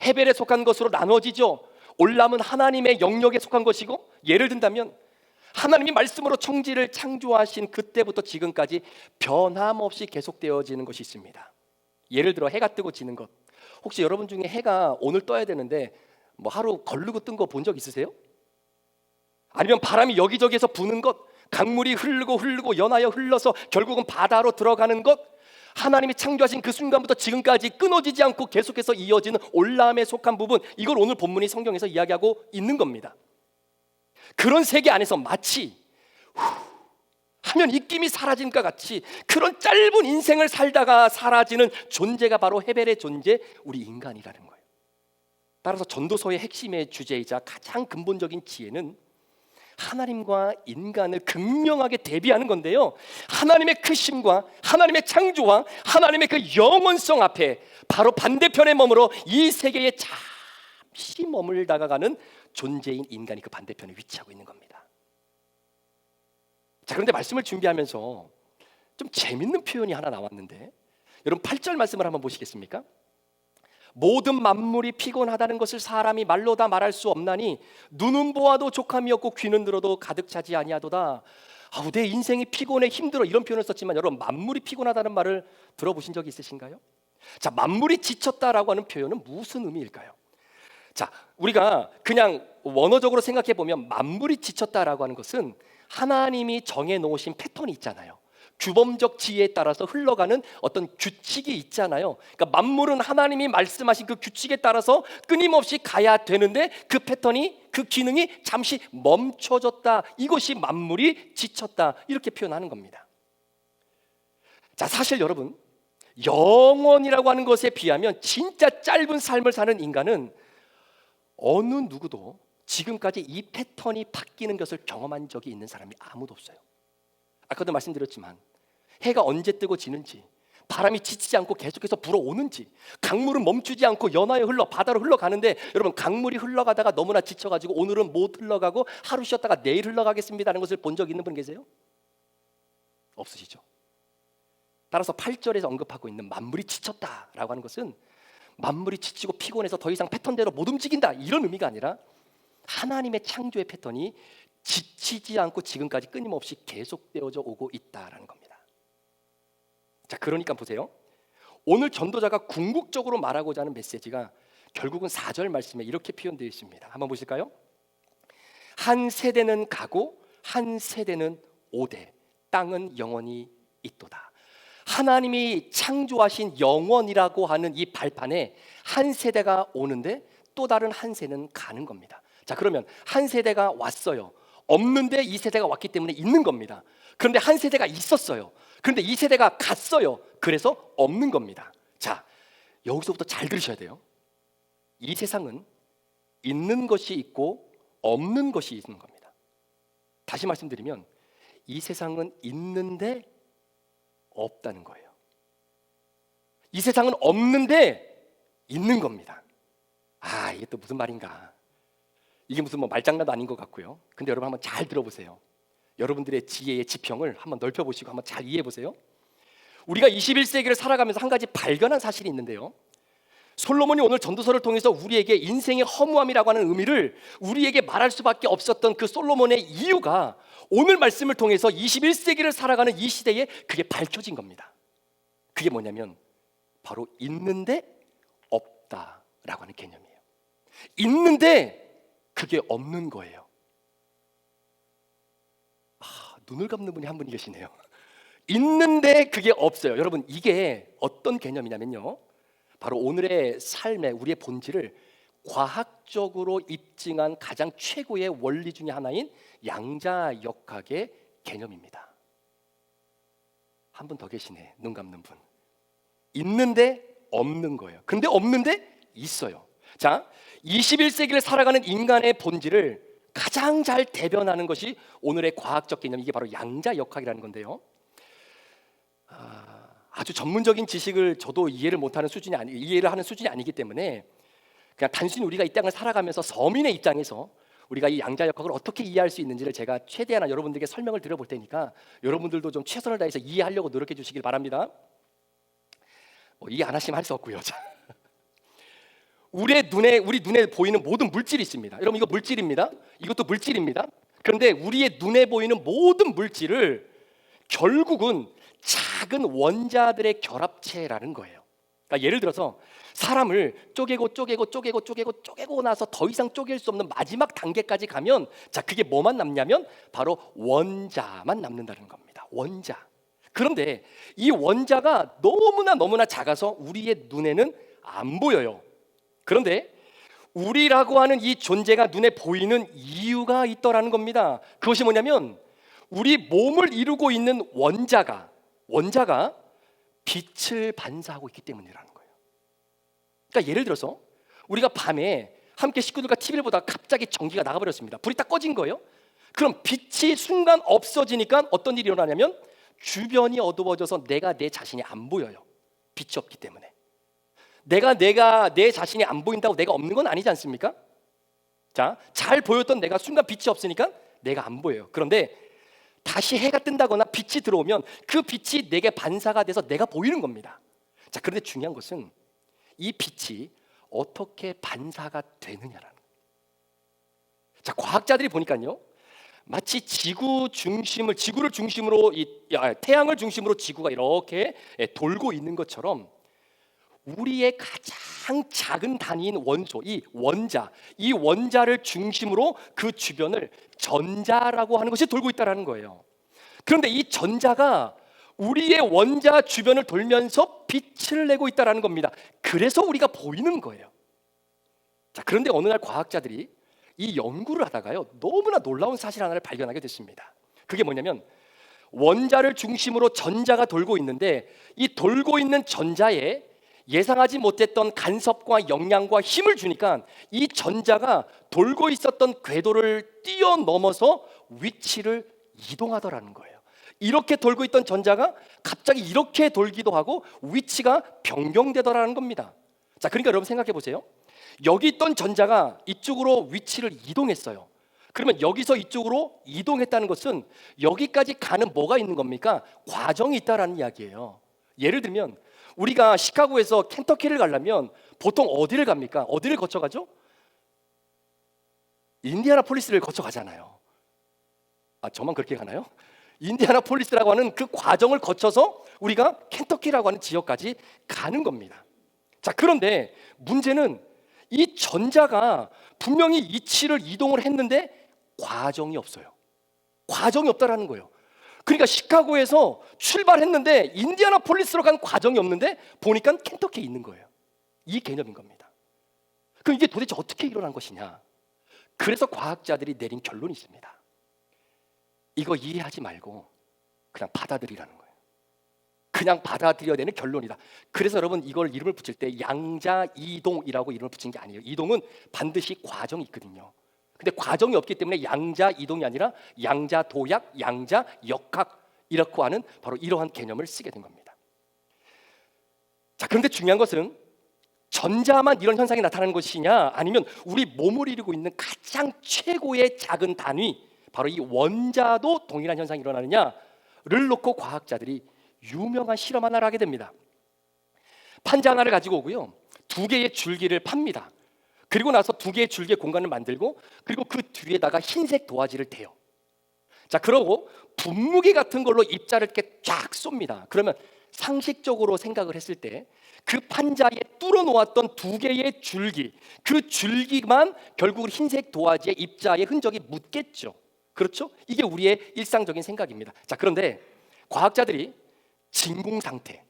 헤벨에 속한 것으로 나눠지죠. 올람은 하나님의 영역에 속한 것이고, 예를 든다면 하나님이 말씀으로 천지를 창조하신 그때부터 지금까지 변함없이 계속되어지는 것이 있습니다. 예를 들어 해가 뜨고 지는 것. 혹시 여러분 중에 해가 오늘 떠야 되는데 뭐 하루 걸르고 뜬 거 본 적 있으세요? 아니면 바람이 여기저기에서 부는 것, 강물이 흐르고 연하여 흘러서 결국은 바다로 들어가는 것, 하나님이 창조하신 그 순간부터 지금까지 끊어지지 않고 계속해서 이어지는 올람에 속한 부분, 이걸 오늘 본문이 성경에서 이야기하고 있는 겁니다. 그런 세계 안에서 마치 하면 입김이 사라진 것 같이 그런 짧은 인생을 살다가 사라지는 존재가 바로 헤벨의 존재, 우리 인간이라는 거예요. 따라서 전도서의 핵심의 주제이자 가장 근본적인 지혜는 하나님과 인간을 극명하게 대비하는 건데요, 하나님의 크심과 하나님의 창조와 하나님의 그 영원성 앞에 바로 반대편에 머물러 이 세계에 잠시 머물다가가는 존재인 인간이 그 반대편에 위치하고 있는 겁니다. 자, 그런데 말씀을 준비하면서 좀 재밌는 표현이 하나 나왔는데, 여러분 8절 말씀을 한번 보시겠습니까? 모든 만물이 피곤하다는 것을 사람이 말로 다 말할 수 없나니 눈은 보아도 족함이 없고 귀는 들어도 가득 차지 아니하도다. 아우, 내 인생이 피곤해 힘들어, 이런 표현을 썼지만 여러분, 만물이 피곤하다는 말을 들어보신 적이 있으신가요? 자, 만물이 지쳤다라고 하는 표현은 무슨 의미일까요? 자, 우리가 그냥 원어적으로 생각해 보면 만물이 지쳤다라고 하는 것은 하나님이 정해 놓으신 패턴이 있잖아요. 규범적 지혜에 따라서 흘러가는 어떤 규칙이 있잖아요. 그러니까 만물은 하나님이 말씀하신 그 규칙에 따라서 끊임없이 가야 되는데 그 패턴이, 그 기능이 잠시 멈춰졌다. 이것이 만물이 지쳤다, 이렇게 표현하는 겁니다. 자, 사실 여러분, 영원이라고 하는 것에 비하면 진짜 짧은 삶을 사는 인간은 어느 누구도 지금까지 이 패턴이 바뀌는 것을 경험한 적이 있는 사람이 아무도 없어요. 아까도 말씀드렸지만 해가 언제 뜨고 지는지, 바람이 지치지 않고 계속해서 불어오는지, 강물은 멈추지 않고 연하에 흘러 바다로 흘러가는데, 여러분, 강물이 흘러가다가 너무나 지쳐가지고 오늘은 못 흘러가고 하루 쉬었다가 내일 흘러가겠습니다라는 것을 본 적 있는 분 계세요? 없으시죠? 따라서 8절에서 언급하고 있는 만물이 지쳤다라고 하는 것은 만물이 지치고 피곤해서 더 이상 패턴대로 못 움직인다, 이런 의미가 아니라 하나님의 창조의 패턴이 지치지 않고 지금까지 끊임없이 계속되어져 오고 있다라는 겁니다. 자, 그러니까 보세요. 오늘 전도자가 궁극적으로 말하고자 하는 메시지가 결국은 4절 말씀에 이렇게 표현되어 있습니다. 한번 보실까요? 한 세대는 가고 한 세대는 오되 땅은 영원히 있도다. 하나님이 창조하신 영원이라고 하는 이 발판에 한 세대가 오는데 또 다른 한 세대는 가는 겁니다. 자, 그러면 한 세대가 왔어요. 없는데 이 세대가 왔기 때문에 있는 겁니다. 그런데 한 세대가 있었어요. 그런데 이 세대가 갔어요. 그래서 없는 겁니다. 자, 여기서부터 잘 들으셔야 돼요. 이 세상은 있는 것이 있고 없는 것이 있는 겁니다. 다시 말씀드리면 이 세상은 있는데 없다는 거예요. 이 세상은 없는데 있는 겁니다. 아, 이게 또 무슨 말인가? 이게 무슨 뭐 말장난도 아닌 것 같고요. 근데 여러분 한번 잘 들어보세요. 여러분들의 지혜의 지평을 한번 넓혀보시고 한번 잘 이해해보세요. 우리가 21세기를 살아가면서 한 가지 발견한 사실이 있는데요, 솔로몬이 오늘 전도서를 통해서 우리에게 인생의 허무함이라고 하는 의미를 우리에게 말할 수밖에 없었던 그 솔로몬의 이유가 오늘 말씀을 통해서 21세기를 살아가는 이 시대에 그게 밝혀진 겁니다. 그게 뭐냐면 바로 있는데 없다라고 하는 개념이에요. 있는데 그게 없는 거예요. 눈을 감는 분이 한 분이 계시네요. 있는데 그게 없어요. 여러분, 이게 어떤 개념이냐면요, 바로 오늘의 삶의 우리의 본질을 과학적으로 입증한 가장 최고의 원리 중에 하나인 양자역학의 개념입니다. 한 분 더 계시네, 눈 감는 분. 있는데 없는 거예요. 근데 없는데 있어요. 자, 21세기를 살아가는 인간의 본질을 가장 잘 대변하는 것이 오늘의 과학적 개념, 이게 바로 양자역학이라는 건데요, 아주 전문적인 지식을 저도 이해를 하는 수준이 아니기 때문에 그냥 단순히 우리가 이 땅을 살아가면서 서민의 입장에서 우리가 이 양자역학을 어떻게 이해할 수 있는지를 제가 최대한 여러분들에게 설명을 드려볼 테니까 여러분들도 좀 최선을 다해서 이해하려고 노력해 주시길 바랍니다. 이해 안 하시면 할 수 없고요. 우리 눈에 보이는 모든 물질이 있습니다. 여러분, 이거 물질입니다. 이것도 물질입니다. 그런데 우리의 눈에 보이는 모든 물질을 결국은 작은 원자들의 결합체라는 거예요. 그러니까 예를 들어서 사람을 쪼개고 나서 더 이상 쪼갤 수 없는 마지막 단계까지 가면, 자, 그게 뭐만 남냐면 바로 원자만 남는다는 겁니다. 원자. 그런데 이 원자가 너무나 작아서 우리의 눈에는 안 보여요. 그런데 우리라고 하는 이 존재가 눈에 보이는 이유가 있더라는 겁니다. 그것이 뭐냐면 우리 몸을 이루고 있는 원자가 빛을 반사하고 있기 때문이라는 거예요. 그러니까 예를 들어서 우리가 밤에 함께 식구들과 TV를 보다가 갑자기 전기가 나가버렸습니다. 불이 딱 꺼진 거예요. 그럼 빛이 순간 없어지니까 어떤 일이 일어나냐면 주변이 어두워져서 내가 내 자신이 안 보여요. 빛이 없기 때문에. 내가 내 자신이 안 보인다고 내가 없는 건 아니지 않습니까? 자, 잘 보였던 내가 순간 빛이 없으니까 내가 안 보여요. 그런데 다시 해가 뜬다거나 빛이 들어오면 그 빛이 내게 반사가 돼서 내가 보이는 겁니다. 자, 그런데 중요한 것은 이 빛이 어떻게 반사가 되느냐라는 거예요. 자, 과학자들이 보니까요, 마치 지구를 중심으로 태양을 중심으로 지구가 이렇게 돌고 있는 것처럼 우리의 가장 작은 단위인 원소, 이 원자를 중심으로 그 주변을 전자라고 하는 것이 돌고 있다는 거예요. 그런데 이 전자가 우리의 원자 주변을 돌면서 빛을 내고 있다는 겁니다. 그래서 우리가 보이는 거예요. 자, 그런데 어느 날 과학자들이 이 연구를 하다가요, 너무나 놀라운 사실 하나를 발견하게 됐습니다. 그게 뭐냐면 원자를 중심으로 전자가 돌고 있는데 이 돌고 있는 전자에 예상하지 못했던 간섭과 영향과 힘을 주니까 이 전자가 돌고 있었던 궤도를 뛰어넘어서 위치를 이동하더라는 거예요. 이렇게 돌고 있던 전자가 갑자기 이렇게 돌기도 하고 위치가 변경되더라는 겁니다. 자, 그러니까 여러분 생각해 보세요. 여기 있던 전자가 이쪽으로 위치를 이동했어요. 그러면 여기서 이쪽으로 이동했다는 것은 여기까지 가는 뭐가 있는 겁니까? 과정이 있다라는 이야기예요. 예를 들면 우리가 시카고에서 켄터키를 가려면 보통 어디를 갑니까? 어디를 거쳐가죠? 인디애나폴리스를 거쳐가잖아요. 아, 저만 그렇게 가나요? 인디애나폴리스라고 하는 그 과정을 거쳐서 우리가 켄터키라고 하는 지역까지 가는 겁니다. 자, 그런데 문제는 이 전자가 분명히 위치를 이동을 했는데 과정이 없어요. 과정이 없다라는 거예요. 그러니까 시카고에서 출발했는데 인디애나폴리스로 간 과정이 없는데 보니까 켄터키에 있는 거예요. 이 개념인 겁니다. 그럼 이게 도대체 어떻게 일어난 것이냐? 그래서 과학자들이 내린 결론이 있습니다. 이거 이해하지 말고 그냥 받아들이라는 거예요. 그냥 받아들여야 되는 결론이다. 그래서 여러분 이걸 이름을 붙일 때 양자이동이라고 이름을 붙인 게 아니에요. 이동은 반드시 과정이 있거든요. 근데 과정이 없기 때문에 양자이동이 아니라 양자도약, 양자역학이라고 하는 바로 이러한 개념을 쓰게 된 겁니다. 자, 그런데 중요한 것은 전자만 이런 현상이 나타나는 것이냐, 아니면 우리 몸을 이루고 있는 가장 최고의 작은 단위, 바로 이 원자도 동일한 현상이 일어나느냐를 놓고 과학자들이 유명한 실험 하나를 하게 됩니다. 판자 하나를 가지고 오고요, 2개의 줄기를 팝니다. 그리고 나서 2개의 줄기의 공간을 만들고, 그리고 그 뒤에다가 흰색 도화지를 대요. 자, 그러고 분무기 같은 걸로 입자를 이렇게 쫙 쏩니다. 그러면 상식적으로 생각을 했을 때 그 판자에 뚫어 놓았던 2개의 줄기, 그 줄기만 결국은 흰색 도화지의 입자의 흔적이 묻겠죠. 그렇죠? 이게 우리의 일상적인 생각입니다. 자, 그런데 과학자들이 진공 상태,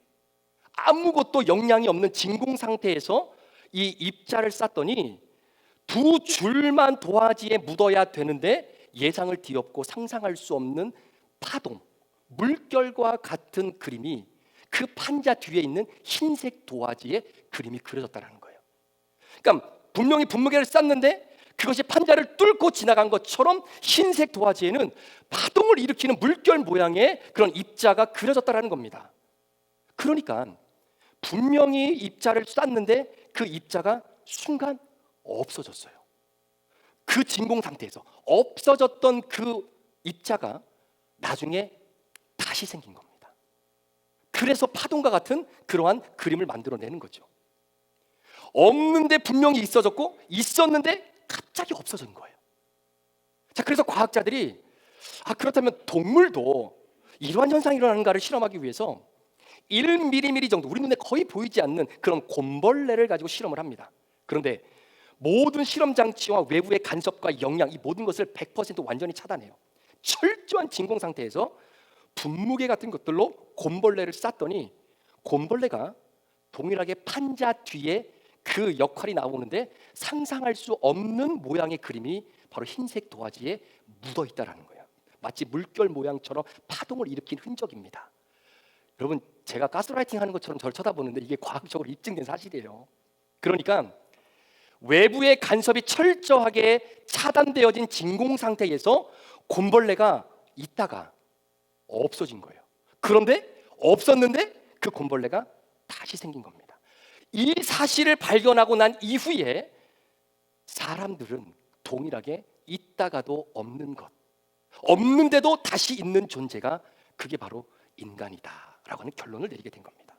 아무것도 영향이 없는 진공 상태에서 이 입자를 쌌더니 2 줄만 도화지에 묻어야 되는데 예상을 뒤엎고 상상할 수 없는 파동, 물결과 같은 그림이 그 판자 뒤에 있는 흰색 도화지에 그림이 그려졌다는 거예요. 그러니까 분명히 분무기를 쌌는데 그것이 판자를 뚫고 지나간 것처럼 흰색 도화지에는 파동을 일으키는 물결 모양의 그런 입자가 그려졌다는 겁니다. 그러니까 분명히 입자를 쐈는데 그 입자가 순간 없어졌어요. 그 진공 상태에서 없어졌던 그 입자가 나중에 다시 생긴 겁니다. 그래서 파동과 같은 그러한 그림을 만들어내는 거죠. 없는데 분명히 있어졌고, 있었는데 갑자기 없어진 거예요. 자, 그래서 과학자들이 그렇다면 동물도 이러한 현상이 일어나는가를 실험하기 위해서 1mm 정도, 우리 눈에 거의 보이지 않는 그런 곰벌레를 가지고 실험을 합니다. 그런데 모든 실험 장치와 외부의 간섭과 영향, 이 모든 것을 100% 완전히 차단해요. 철저한 진공 상태에서 분무기 같은 것들로 곰벌레를 쌌더니 곰벌레가 동일하게 판자 뒤에 그 역할이 나오는데 상상할 수 없는 모양의 그림이 바로 흰색 도화지에 묻어 있다라는 거예요. 마치 물결 모양처럼 파동을 일으킨 흔적입니다. 여러분, 제가 가스라이팅 하는 것처럼 저를 쳐다보는데 이게 과학적으로 입증된 사실이에요. 그러니까 외부의 간섭이 철저하게 차단되어진 진공 상태에서 곰벌레가 있다가 없어진 거예요. 그런데 없었는데 그 곰벌레가 다시 생긴 겁니다. 이 사실을 발견하고 난 이후에 사람들은 동일하게 있다가도 없는 것, 없는데도 다시 있는 존재가 그게 바로 인간이다라고 하는 결론을 내리게 된 겁니다.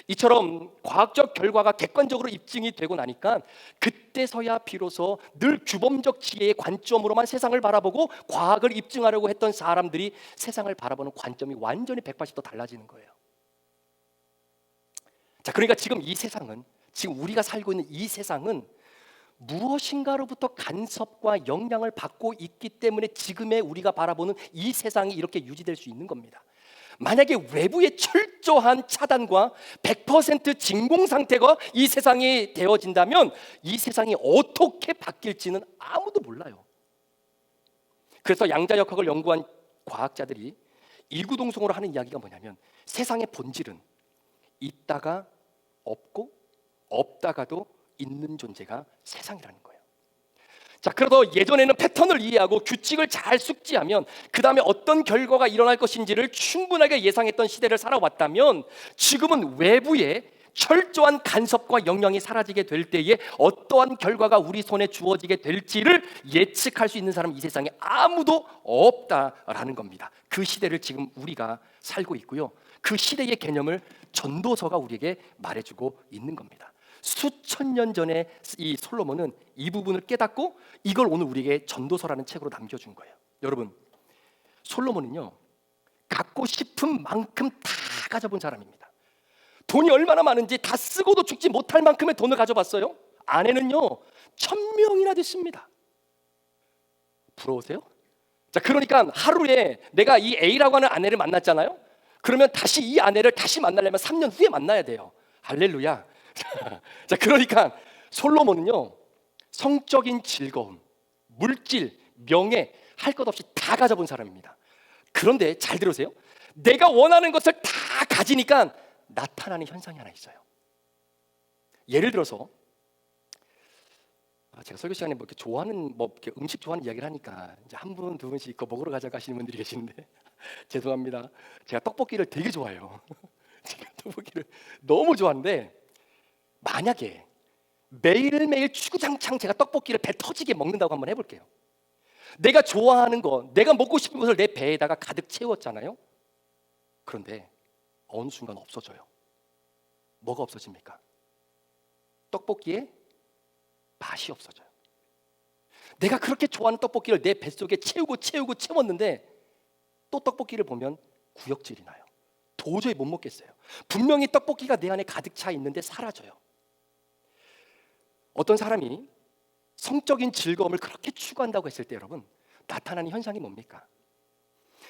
이처럼 과학적 결과가 객관적으로 입증이 되고 나니까 그때서야 비로소 늘 규범적 지혜의 관점으로만 세상을 바라보고 과학을 입증하려고 했던 사람들이 세상을 바라보는 관점이 완전히 180도 달라지는 거예요. 자, 그러니까 지금 이 세상은, 지금 우리가 살고 있는 이 세상은 무엇인가로부터 간섭과 영향을 받고 있기 때문에 지금의 우리가 바라보는 이 세상이 이렇게 유지될 수 있는 겁니다. 만약에 외부의 철저한 차단과 100% 진공 상태가 이 세상이 되어진다면 이 세상이 어떻게 바뀔지는 아무도 몰라요. 그래서 양자역학을 연구한 과학자들이 이구동성으로 하는 이야기가 뭐냐면 세상의 본질은 있다가 없고 없다가도 있는 존재가 세상이라는 거예요. 자, 그래도 예전에는 패턴을 이해하고 규칙을 잘 숙지하면 그 다음에 어떤 결과가 일어날 것인지를 충분하게 예상했던 시대를 살아왔다면 지금은 외부의 철저한 간섭과 영향이 사라지게 될 때에 어떠한 결과가 우리 손에 주어지게 될지를 예측할 수 있는 사람은 이 세상에 아무도 없다라는 겁니다. 그 시대를 지금 우리가 살고 있고요. 그 시대의 개념을 전도서가 우리에게 말해주고 있는 겁니다. 수천 년 전에 이 솔로몬은 이 부분을 깨닫고 이걸 오늘 우리에게 전도서라는 책으로 남겨준 거예요. 여러분, 솔로몬은요 갖고 싶은 만큼 다 가져본 사람입니다. 돈이 얼마나 많은지 다 쓰고도 죽지 못할 만큼의 돈을 가져봤어요. 아내는요 1000명이나 됐습니다. 부러우세요? 자, 그러니까 하루에 내가 이 A라고 하는 아내를 만났잖아요. 그러면 다시 이 아내를 다시 만나려면 3년 후에 만나야 돼요. 할렐루야. 자, 그러니까 솔로몬은요 성적인 즐거움, 물질, 명예 할 것 없이 다 가져본 사람입니다. 그런데 잘 들으세요. 내가 원하는 것을 다 가지니까 나타나는 현상이 하나 있어요. 예를 들어서 제가 설교 시간에 뭐 이렇게 좋아하는 이렇게 음식 좋아하는 이야기를 하니까 이제 한 분, 두 분씩 그거 먹으러 가자고 하시는 분들이 계시는데 죄송합니다. 제가 떡볶이를 되게 좋아해요. 제가 떡볶이를 너무 좋아하는데 만약에 매일매일 주구장창 제가 떡볶이를 배 터지게 먹는다고 한번 해볼게요. 내가 좋아하는 거, 내가 먹고 싶은 것을 내 배에다가 가득 채웠잖아요. 그런데 어느 순간 없어져요. 뭐가 없어집니까? 떡볶이의 맛이 없어져요. 내가 그렇게 좋아하는 떡볶이를 내 뱃속에 채웠는데 또 떡볶이를 보면 구역질이 나요. 도저히 못 먹겠어요. 분명히 떡볶이가 내 안에 가득 차 있는데 사라져요. 어떤 사람이 성적인 즐거움을 그렇게 추구한다고 했을 때 여러분 나타나는 현상이 뭡니까?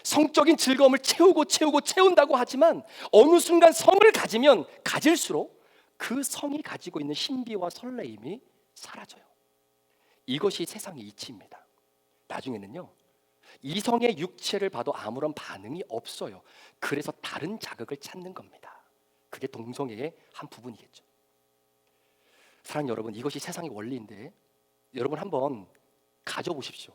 성적인 즐거움을 채운다고 하지만 어느 순간 성을 가지면 가질수록 그 성이 가지고 있는 신비와 설레임이 사라져요. 이것이 세상의 이치입니다. 나중에는요 이 성의 육체를 봐도 아무런 반응이 없어요. 그래서 다른 자극을 찾는 겁니다. 그게 동성애의 한 부분이겠죠. 사랑하는 여러분, 이것이 세상의 원리인데 여러분 한번 가져보십시오.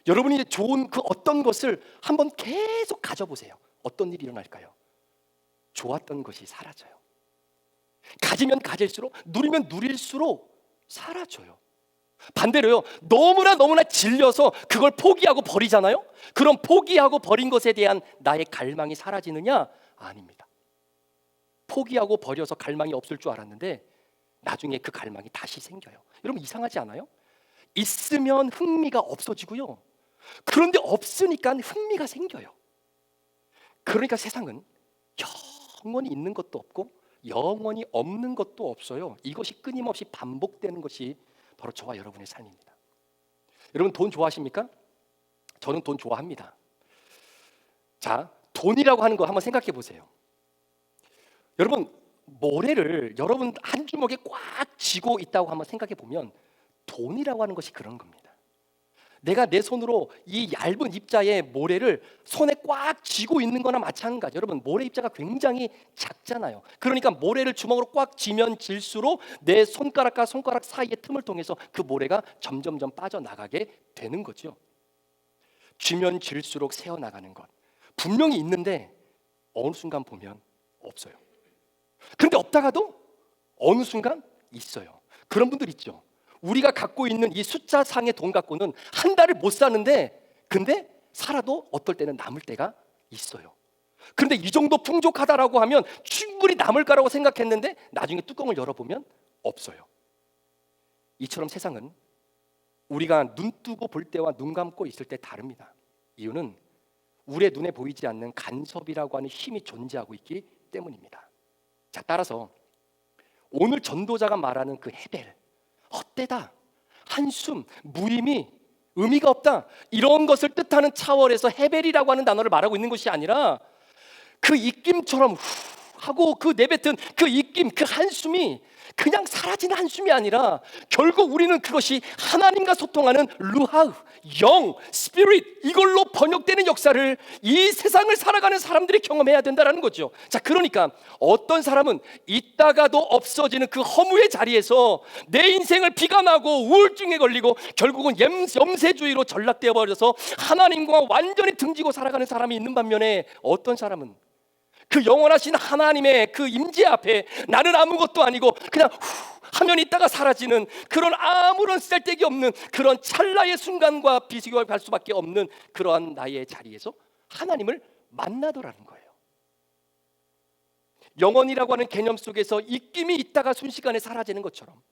여러분이 좋은 그 어떤 것을 한번 계속 가져보세요. 어떤 일이 일어날까요? 좋았던 것이 사라져요. 가지면 가질수록, 누리면 누릴수록 사라져요. 반대로요, 너무나 질려서 그걸 포기하고 버리잖아요. 그럼 포기하고 버린 것에 대한 나의 갈망이 사라지느냐? 아닙니다. 포기하고 버려서 갈망이 없을 줄 알았는데 나중에 그 갈망이 다시 생겨요. 여러분 이상하지 않아요? 있으면 흥미가 없어지고요. 그런데 없으니까 흥미가 생겨요. 그러니까 세상은 영원히 있는 것도 없고 영원히 없는 것도 없어요. 이것이 끊임없이 반복되는 것이 바로 저와 여러분의 삶입니다. 여러분 돈 좋아하십니까? 저는 돈 좋아합니다. 자, 돈이라고 하는 거 한번 생각해 보세요. 여러분 모래를 여러분 한 주먹에 꽉 쥐고 있다고 한번 생각해 보면 돈이라고 하는 것이 그런 겁니다. 내가 내 손으로 이 얇은 입자의 모래를 손에 꽉 쥐고 있는 거나 마찬가지. 여러분 모래 입자가 굉장히 작잖아요. 그러니까 모래를 주먹으로 꽉 쥐면 쥘수록 내 손가락과 손가락 사이의 틈을 통해서 그 모래가 점점점 빠져나가게 되는 거죠. 쥐면 쥘수록 새어나가는 것 분명히 있는데 어느 순간 보면 없어요. 그런데 없다가도 어느 순간 있어요. 그런 분들 있죠. 우리가 갖고 있는 이 숫자상의 돈 갖고는 한 달을 못 사는데 근데 살아도 어떨 때는 남을 때가 있어요. 그런데 이 정도 풍족하다라고 하면 충분히 남을 거라고 생각했는데 나중에 뚜껑을 열어보면 없어요. 이처럼 세상은 우리가 눈 뜨고 볼 때와 눈 감고 있을 때 다릅니다. 이유는 우리의 눈에 보이지 않는 간섭이라고 하는 힘이 존재하고 있기 때문입니다. 자, 따라서 오늘 전도자가 말하는 그 헤벨, 헛되다, 한숨, 무의미, 의미가 없다, 이런 것을 뜻하는 차원에서 헤벨이라고 하는 단어를 말하고 있는 것이 아니라 그 입김처럼 후 하고 그 내뱉은 그 입김, 그 한숨이 그냥 사라지는 한숨이 아니라 결국 우리는 그것이 하나님과 소통하는 루하흐, 영, 스피릿, 이걸로 번역되는 역사를 이 세상을 살아가는 사람들이 경험해야 된다는 거죠. 자, 그러니까 어떤 사람은 있다가도 없어지는 그 허무의 자리에서 내 인생을 비관하고 우울증에 걸리고 결국은 염세주의로 전락되어 버려서 하나님과 완전히 등지고 살아가는 사람이 있는 반면에 어떤 사람은 그 영원하신 하나님의 그 임재 앞에 나는 아무것도 아니고 그냥 후 하면 있다가 사라지는 그런 아무런 쓸데기 없는 그런 찰나의 순간과 비교할 수밖에 없는 그러한 나의 자리에서 하나님을 만나더라는 거예요. 영원이라고 하는 개념 속에서 입김이 있다가 순식간에 사라지는 것처럼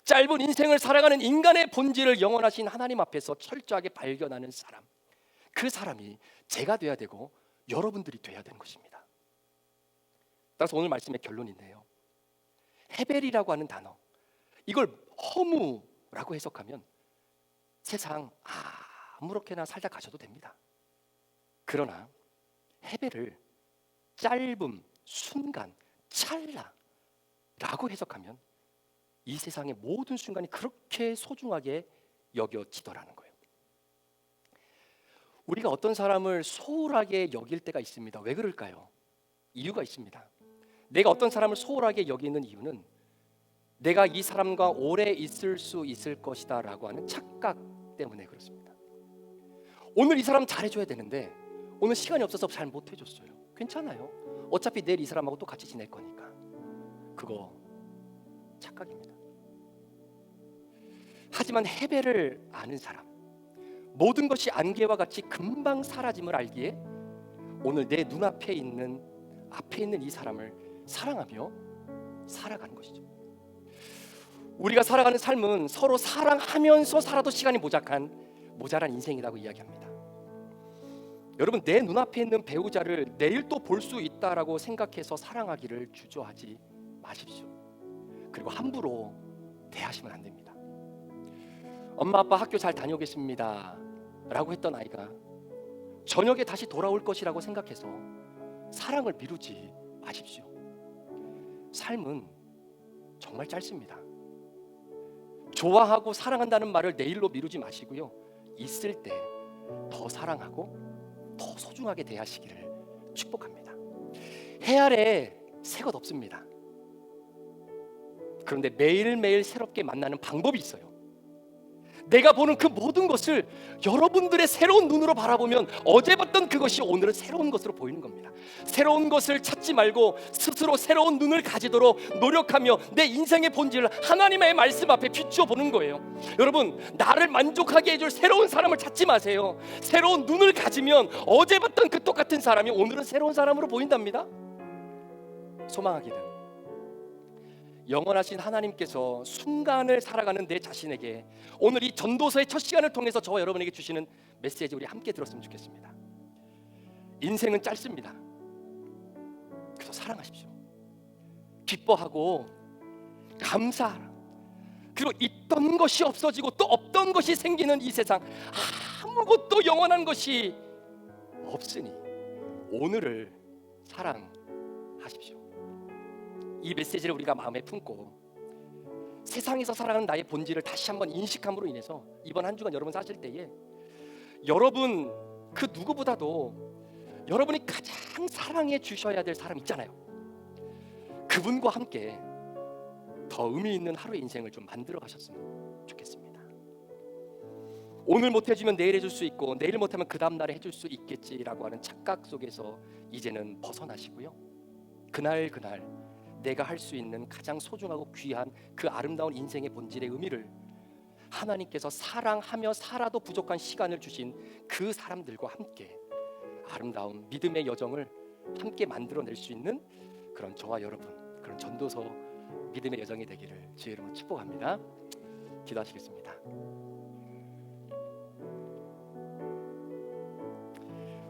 짧은 인생을 살아가는 인간의 본질을 영원하신 하나님 앞에서 철저하게 발견하는 사람, 그 사람이 제가 돼야 되고 여러분들이 돼야 되는 것입니다. 따라서 오늘 말씀의 결론인데요, 헤벨이라고 하는 단어, 이걸 허무라고 해석하면 세상 아무렇게나 살다 가셔도 됩니다. 그러나 헤벨을 짧음, 순간, 찰나라고 해석하면 이 세상의 모든 순간이 그렇게 소중하게 여겨지더라는 거예요. 우리가 어떤 사람을 소홀하게 여길 때가 있습니다. 왜 그럴까요? 이유가 있습니다. 내가 어떤 사람을 소홀하게 여기는 이유는 내가 이 사람과 오래 있을 수 있을 것이다 라고 하는 착각 때문에 그렇습니다. 오늘 이 사람 잘해줘야 되는데 오늘 시간이 없어서 잘 못해줬어요. 괜찮아요. 어차피 내일 이 사람하고 또 같이 지낼 거니까. 그거 착각입니다. 하지만 헤벨을 아는 사람, 모든 것이 안개와 같이 금방 사라짐을 알기에 오늘 내 눈앞에 있는 이 사람을 사랑하며 살아가는 것이죠. 우리가 살아가는 삶은 서로 사랑하면서 살아도 시간이 모자란 인생이라고 이야기합니다. 여러분, 내 눈앞에 있는 배우자를 내일 또 볼 수 있다라고 생각해서 사랑하기를 주저하지 마십시오. 그리고 함부로 대하시면 안 됩니다. 엄마 아빠 학교 잘 다녀오겠습니다 라고 했던 아이가 저녁에 다시 돌아올 것이라고 생각해서 사랑을 미루지 마십시오. 삶은 정말 짧습니다. 좋아하고 사랑한다는 말을 내일로 미루지 마시고요, 있을 때 더 사랑하고 더 소중하게 대하시기를 축복합니다. 해 아래 새 것 없습니다. 그런데 매일매일 새롭게 만나는 방법이 있어요. 내가 보는 그 모든 것을 여러분들의 새로운 눈으로 바라보면 어제 봤던 그것이 오늘은 새로운 것으로 보이는 겁니다. 새로운 것을 찾지 말고 스스로 새로운 눈을 가지도록 노력하며 내 인생의 본질을 하나님의 말씀 앞에 비추어 보는 거예요. 여러분, 나를 만족하게 해줄 새로운 사람을 찾지 마세요. 새로운 눈을 가지면 어제 봤던 그 똑같은 사람이 오늘은 새로운 사람으로 보인답니다. 소망하기를 영원하신 하나님께서 순간을 살아가는 내 자신에게 오늘 이 전도서의 첫 시간을 통해서 저와 여러분에게 주시는 메시지 우리 함께 들었으면 좋겠습니다. 인생은 짧습니다. 그래서 사랑하십시오. 기뻐하고 감사하라. 그리고 있던 것이 없어지고 또 없던 것이 생기는 이 세상, 아무것도 영원한 것이 없으니 오늘을 사랑하십시오. 이 메시지를 우리가 마음에 품고 세상에서 살아가는 나의 본질을 다시 한번 인식함으로 인해서 이번 한 주간 여러분 사실 때에 여러분 그 누구보다도 여러분이 가장 사랑해 주셔야 될 사람 있잖아요. 그분과 함께 더 의미 있는 하루의 인생을 좀 만들어 가셨으면 좋겠습니다. 오늘 못 해주면 내일 해줄 수 있고 내일 못하면 그 다음 날에 해줄 수 있겠지라고 하는 착각 속에서 이제는 벗어나시고요, 그날 내가 할 수 있는 가장 소중하고 귀한 그 아름다운 인생의 본질의 의미를 하나님께서 사랑하며 살아도 부족한 시간을 주신 그 사람들과 함께 아름다운 믿음의 여정을 함께 만들어낼 수 있는 그런 저와 여러분, 그런 전도서 믿음의 여정이 되기를 주의 이름으로 축복합니다. 기도하시겠습니다.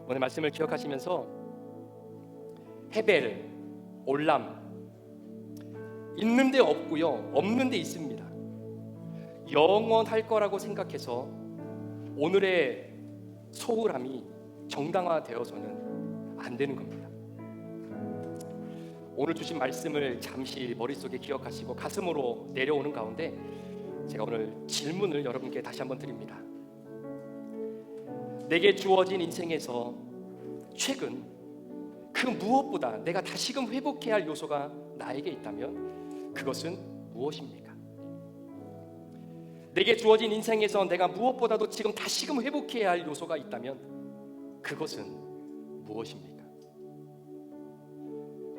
오늘 말씀을 기억하시면서 헤벨, 올람, 있는 데 없고요, 없는 데 있습니다. 영원할 거라고 생각해서 오늘의 소홀함이 정당화되어서는 안 되는 겁니다. 오늘 주신 말씀을 잠시 머릿속에 기억하시고 가슴으로 내려오는 가운데 제가 오늘 질문을 여러분께 다시 한번 드립니다. 내게 주어진 인생에서 최근 그 무엇보다 내가 다시금 회복해야 할 요소가 나에게 있다면 그것은 무엇입니까? 내게 주어진 인생에서 내가 무엇보다도 지금 다시금 회복해야 할 요소가 있다면 그것은 무엇입니까?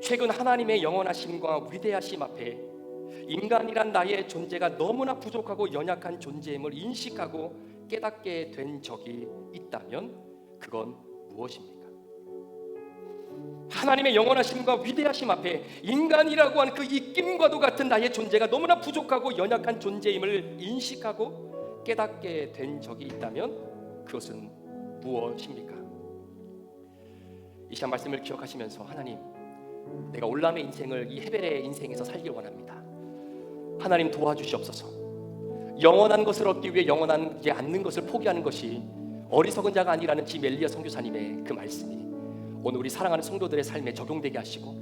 최근 하나님의 영원하심과 위대하심 앞에 인간이란 나의 존재가 너무나 부족하고 연약한 존재임을 인식하고 깨닫게 된 적이 있다면 그건 무엇입니까? 하나님의 영원하심과 위대하심 앞에 인간이라고 하는 그 입김과도 같은 나의 존재가 너무나 부족하고 연약한 존재임을 인식하고 깨닫게 된 적이 있다면 그것은 무엇입니까? 이 시간 말씀을 기억하시면서 하나님, 내가 올람의 인생을 이 헤벨의 인생에서 살길 원합니다. 하나님 도와주시옵소서. 영원한 것을 얻기 위해 영원하지 않는 것을 포기하는 것이 어리석은 자가 아니라는 지금 엘리야 선교사님의 그 말씀이 오늘 우리 사랑하는 성도들의 삶에 적용되게 하시고,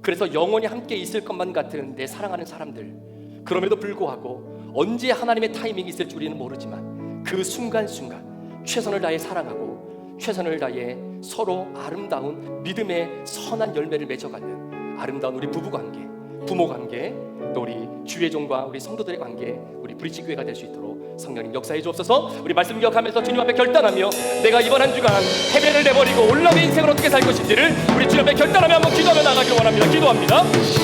그래서 영원히 함께 있을 것만 같은 내 사랑하는 사람들, 그럼에도 불구하고 언제 하나님의 타이밍이 있을지 우리는 모르지만 그 순간순간 최선을 다해 사랑하고 최선을 다해 서로 아름다운 믿음의 선한 열매를 맺어가는 아름다운 우리 부부관계, 부모관계, 또 우리 주의 종과 우리 성도들의 관계, 우리 브릿지교회가 될 수 있도록 성령님 역사해 주옵소서. 우리 말씀 기억하면서 주님 앞에 결단하며 내가 이번 한 주간 헤벨을 내버리고 올람의 인생을 어떻게 살 것인지를 우리 주님 앞에 결단하며 한번 기도하며 나가기를 원합니다. 기도합니다.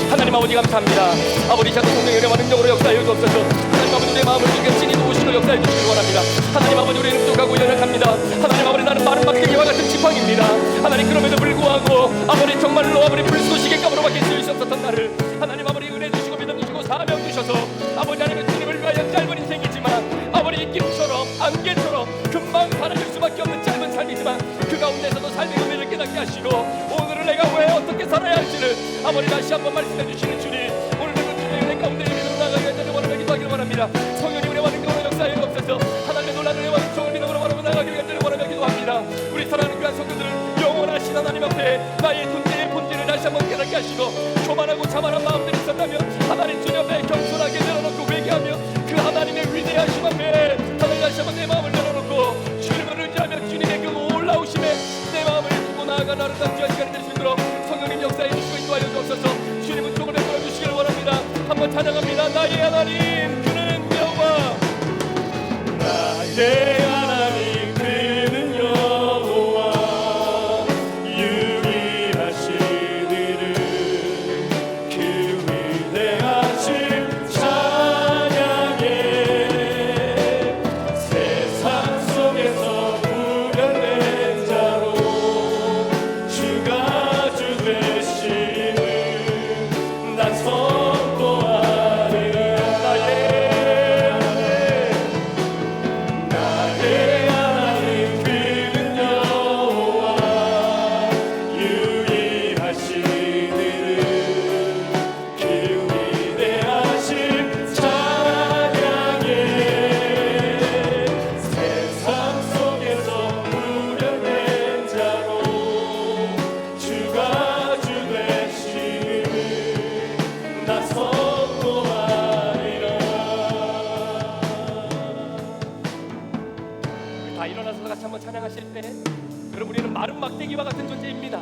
하나님 아버지 감사합니다. 아버지 이 시간 성령의 은혜와 능력으로 역사해 주옵소서. 하나님 아버지 내 마음을 주게 찐이 도우시고 역사해 주시길 원합니다. 하나님 아버지 우리는 부족하고 연약합니다. 하나님 아버지 나는 마른 막대기와 같은 지팡이입니다. 하나님 그럼에도 불구하고 아버지 정말로 아버지 불쏘시개 감으로 밖에 쓸 수 없었던 나를 하나님 아버지 은혜 주시고 믿음 주시고 사명 주셔서 아버지 하나님의 주님을 위하여 짧은 인생이지만 아버지 입김처럼 안개처럼 금방 사라질 수밖에 없는 짧은 삶이지만 그 가운데서도 삶의 의미를 깨닫게 하시고 오늘은 내가 왜 어떻게 살아야 할지를 아버지 다시 한번 말씀해 주시는 주님, 오늘도 그 주님의 은혜 가운데 믿음으로 나가게 하여 원하며 기도하기를 원합니다. 성령님 은혜와 능력으로 역사해 주옵소서. 하나님의 놀라는 은혜와 능력을 믿음으로 원하며 나가기를 원하며 기도합니다. 우리 사랑하는 귀한 성도들 영원하신 하나님 앞에 나의 존재의 본질을 다시 한번 깨닫게 하시고 교만하고 자만한 마음들이 있었다면 하나님 주님 앞에 겸손하게 내려놓고 회개하며 그 하나님의 위대하심 앞에 하나님 다시 한번 내 마음을 내려놓고 주님을 의지하며 주님의 그 올라오심에 내 마음을 두고 나아가 나를 담귀한 시간이 될 수 있도록 성령님 역사해 주시고 인도하여 주옵소서. 주님은 조금에 끌어주시기를 원합니다. 한번 찬양합니다. 나의 하나님 그는 여호와, 나의 하나님 그는 여호와, 유일하신 이름 그 위대하심 찬양해. 세상 속에서 구별된 자로 주가 주 되심을 난 선포하리라. 나의 하나님 그는 여호와, 유일하신 이름 그 위대하심 찬양해. 세상 속에서 구별된 자로 주가 주 되심을 나 선포하리라. 우리 다 일어나서 같이 한번 찬양하실 때 여러분, 우리는 마른 막대기와 같은 존재입니다.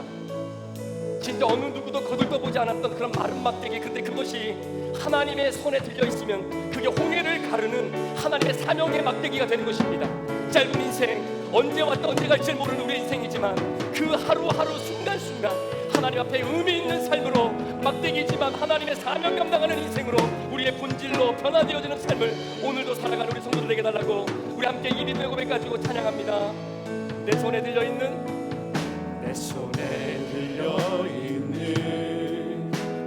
진짜 어느 누구도 거들떠보지 않았던 그런 마른 막대기, 근데 그것이 하나님의 손에 들려있으면 그게 홍해를 가르는 하나님의 사명의 막대기가 되는 것입니다. 짧은 인생, 언제 왔다 언제 갈지 모르는 우리 인생이지만 그 하루하루 순간순간 하나님 앞에 의미 있는 삶으로 막대기지만 하나님의 사명 감당하는 인생으로 우리의 본질로 변화되어지는 삶을 오늘도 살아가는 우리 성도들에게 달라고 우리 함께 이 믿음의 고백 가지고 찬양합니다. 내 손에 들려있는 내 손에 들려있는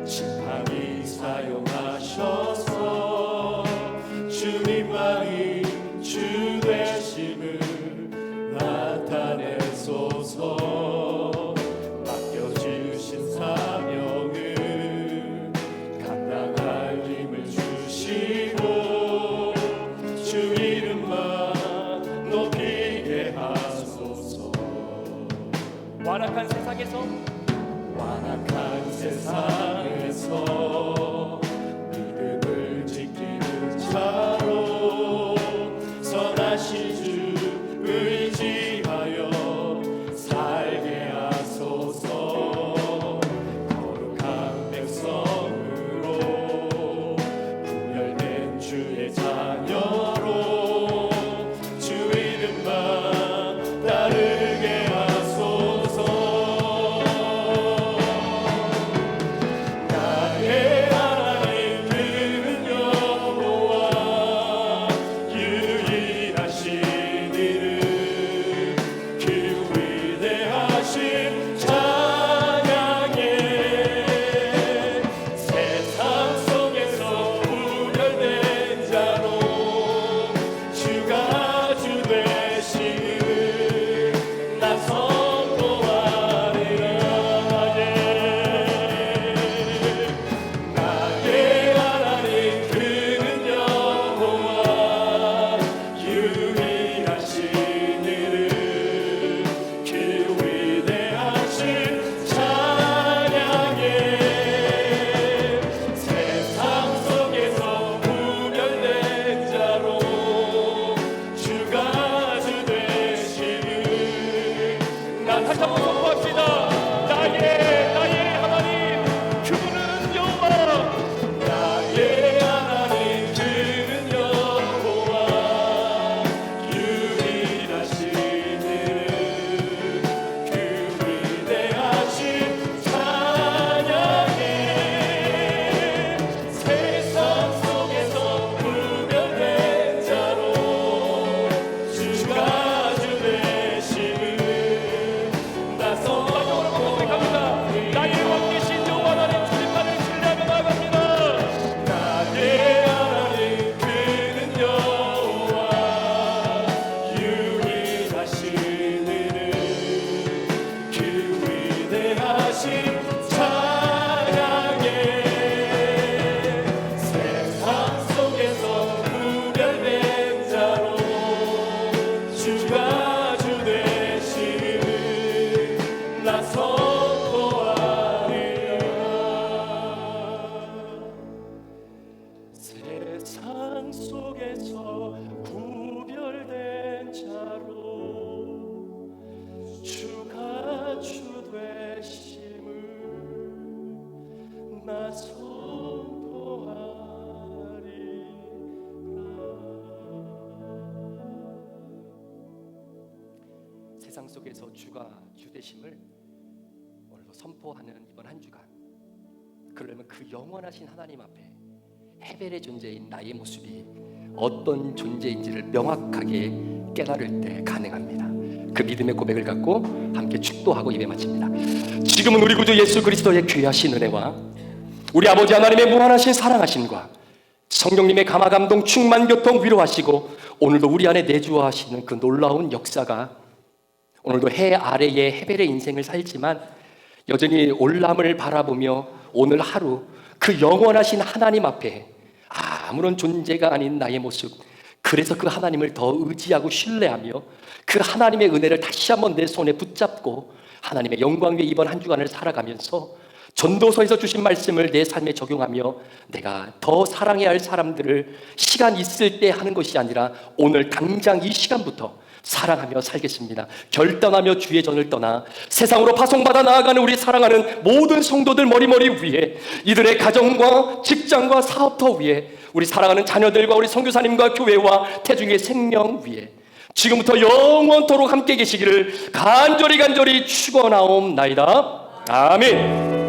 지팡이 사용하셔서 주님만이 주 되심을 나타내소서. 맡겨주신 사명을 감당할 힘을 주시고 주 이름만 높이게 하소서. 완악한 세상에서 믿음을 지키는 자로 선하신 주 의지하여 살게 하소서. 거룩한 백성으로 구별된 주의 자녀로 주 이름만 따르게 하소서. 나의 하나님 그는 여호와 유일하신 이름 그 위대하신 찬양에 세상 속에서 구별된 자로 주가 주 되심을 나 선포하리라. 나의 하나님 그는 여호와 유일하신 이름 그 위대하신 찬양에 세상 속에서 구별된 자로 주가 주 되심을 난 다시 한번 선포합시다. 나의 하나님 그분은 여호와. 나의 하나님 그는 여호와 유일하신 이름 그 위대하신 찬양에 세상 속에서 구별된 자로 주가 주 되심을 나 마지막으로 고백합니다. 나의 왕 되신 여호와 하나님 주님만을 신뢰하며 나아갑니다. 나의 하나님 그는 여호와 유일하신 이름 그 위대하신 찬양에 세상 속에서 구별된 자로 주가 주 되심을 나 선포하리라. 세상 속에서 구별된 자로 주가 주 되심을 나 선포하리라. 세상 속에서 주가 주 되심을 오늘도 선포하는 이번 한 주간, 그러려면 그 영원하신 하나님 앞에 헤벨의 존재인 나의 모습이 어떤 존재인지를 명확하게 깨달을 때 가능합니다. 그 믿음의 고백을 갖고 함께 축도하고 예배 마칩니다. 지금은 우리 구주 예수 그리스도의 귀하신 은혜와 우리 아버지 하나님의 무한하신 사랑하심과 성령님의 감화 감동 충만 교통 위로하시고 오늘도 우리 안에 내주하시는 그 놀라운 역사가 오늘도 해 아래의 헤벨의 인생을 살지만 여전히 올람을 바라보며 오늘 하루 그 영원하신 하나님 앞에 아무런 존재가 아닌 나의 모습, 그래서 그 하나님을 더 의지하고 신뢰하며 그 하나님의 은혜를 다시 한번 내 손에 붙잡고 하나님의 영광 위에 이번 한 주간을 살아가면서 전도서에서 주신 말씀을 내 삶에 적용하며 내가 더 사랑해야 할 사람들을 시간 있을 때 하는 것이 아니라 오늘 당장 이 시간부터 사랑하며 살겠습니다. 결단하며 주의 전을 떠나 세상으로 파송받아 나아가는 우리 사랑하는 모든 성도들 머리머리 위에, 이들의 가정과 직장과 사업터 위에, 우리 사랑하는 자녀들과 우리 선교사님과 교회와 태중의 생명 위에 지금부터 영원토록 함께 계시기를 간절히 축원하옵나이다. 아멘.